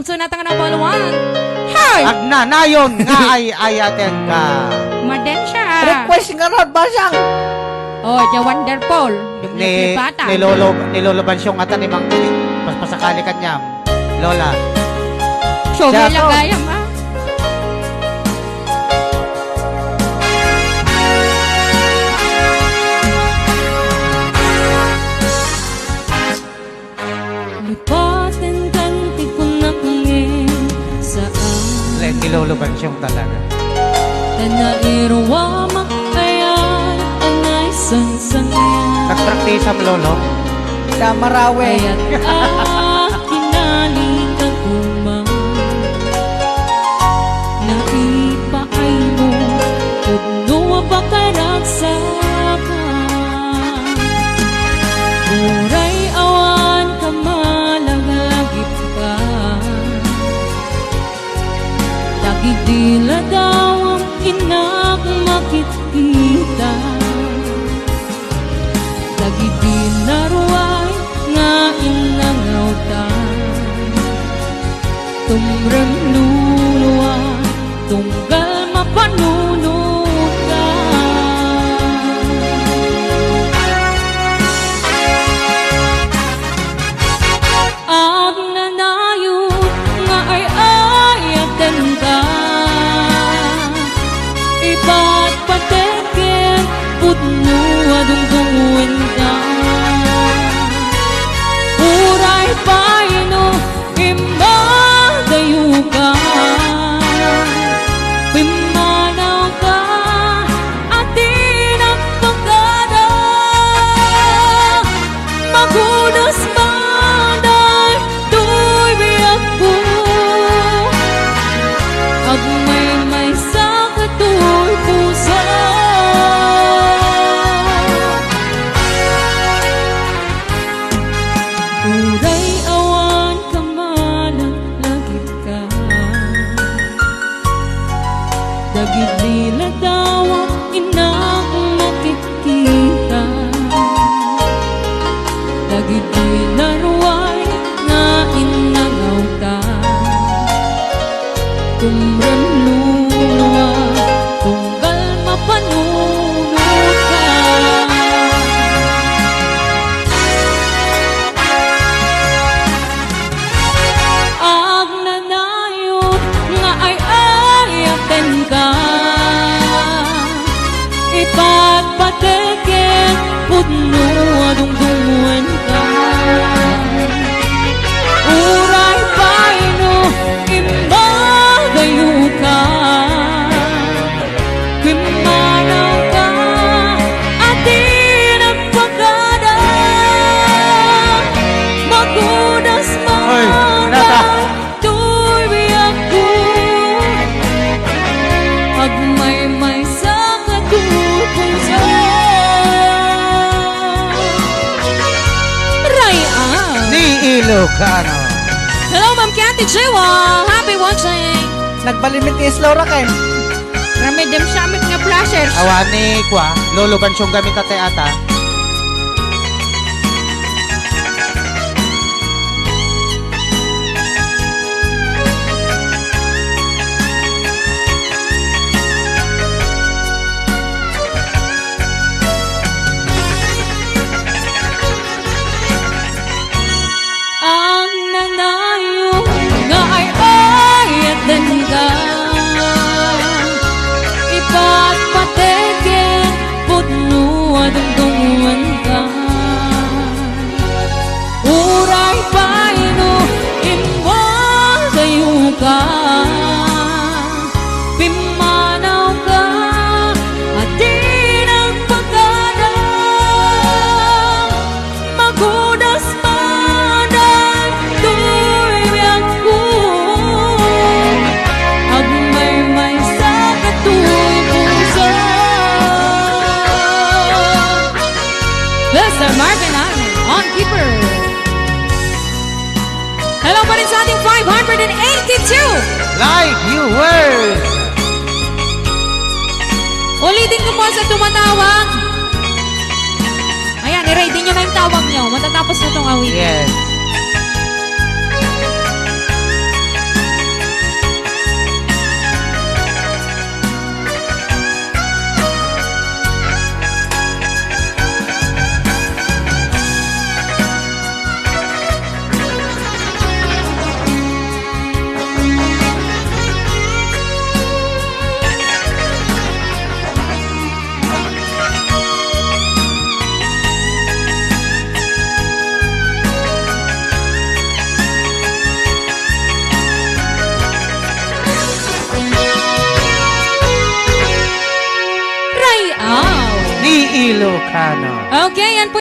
sunatan ka na poluan. Hay! Agnanayon nga ay ayaten ka. Maden siya. Request nga ron, basang. Oh, the wonderful. Dumli bata. Niloloban siyong ata ni Mang paspasakali kanyam. Lola. So, may Siya, lagayam ah. Lipatin kan tikunak ngin saan Niloloban siyong talaga. Tanairwa makayan anay sansangayan Nagpraktis ang lolo. Sa Marawe. Kaya't kinali ka kumang Naipaay mo Tudno ba karagsaka Uray awan ka malaglagip ka Tagidila daw ang inak makikita Tagidila naruay nga inangaw ta Tumrem luluwa Tunggal mapanunod ka Ag nanayot nga ay ayaten ka Iba't pateken putno adungdungin ka Uray paino imagayo ka Pimanaw ka atin ang pagkada Magunas manay tuy biyak ko Agmay-may sa katoy puso Uray awan ka malang lagip ka Dagid nila daw ang inak makikita Dagid nila ruway nga inangaw ka Tumrem luluwa tunggal mapanunod ka Ag nanayot nga ay ayaten ka Ipagpateken putno adungdungan ka Uray paino imagayo ka Pimanaw ka atin ang pagkada Magunas Hoy, Nata. tuy biyak ko Agmay-may sa katupong sa Raya Ni Ilocano. Hello, Ma'am Cathy Chewa! Happy watching! Nagbalimit ni Islora kayo. Rami dem siyamit nga flashers. Awani kwa. Loloban siyong gamit ate ata. Ang nanayo nga ay ayaten ka Ipat pateken putno adungdungan ka Uray paino imagayo ka Pimanaw ka atin ang pagkada Magunas manay tuy biyak ko Agmay-may sa katoy puso Mr. Marvin Allen, on keeper. Hello pa rin sa ating 582 Live viewers. Ulitin ko po sa tumatawag. Ayan, i-ready nyo na yung tawag nyo. Matatapos na itong awit. Yes. Okay, yan po